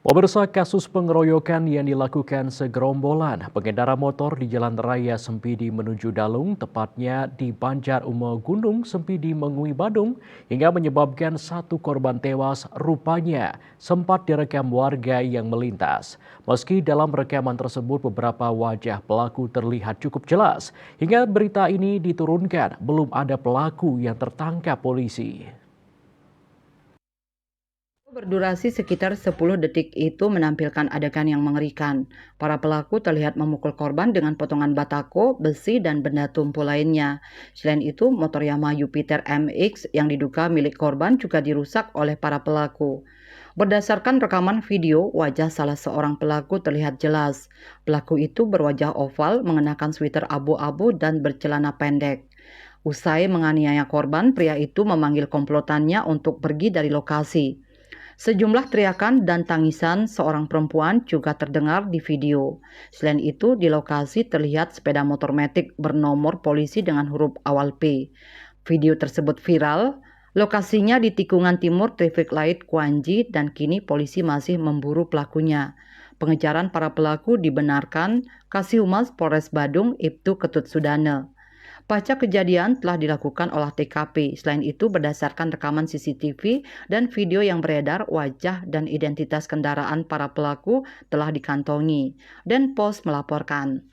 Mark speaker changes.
Speaker 1: Pemirsa, kasus pengeroyokan yang dilakukan segerombolan pengendara motor di Jalan Raya Sempidi menuju Dalung, tepatnya di Banjar Umo Gunung Sempidi Mengui Badung, hingga menyebabkan satu korban tewas rupanya sempat direkam warga yang melintas. Meski dalam rekaman tersebut beberapa wajah pelaku terlihat cukup jelas, hingga berita ini diturunkan belum ada pelaku yang tertangkap polisi.
Speaker 2: Berdurasi sekitar 10 detik itu menampilkan adegan yang mengerikan. Para pelaku terlihat memukul korban dengan potongan batako, besi, dan benda tumpul lainnya. Selain itu, motor Yamaha Jupiter MX yang diduga milik korban juga dirusak oleh para pelaku. Berdasarkan rekaman video, wajah salah seorang pelaku terlihat jelas. Pelaku itu berwajah oval, mengenakan sweater abu-abu dan bercelana pendek. Usai menganiaya korban, pria itu memanggil komplotannya untuk pergi dari lokasi. Sejumlah teriakan dan tangisan seorang perempuan juga terdengar di video. Selain itu, di lokasi terlihat sepeda motor metik bernomor polisi dengan huruf awal P. Video tersebut viral. Lokasinya di tikungan timur Traffic Light Kuanji dan kini polisi masih memburu pelakunya. Pengejaran para pelaku dibenarkan Kasih Humas Polres Badung Ibtu Ketut Sudane. Pasca kejadian telah dilakukan olah TKP. Selain itu, berdasarkan rekaman CCTV dan video yang beredar, wajah dan identitas kendaraan para pelaku telah dikantongi. Dan Pos melaporkan.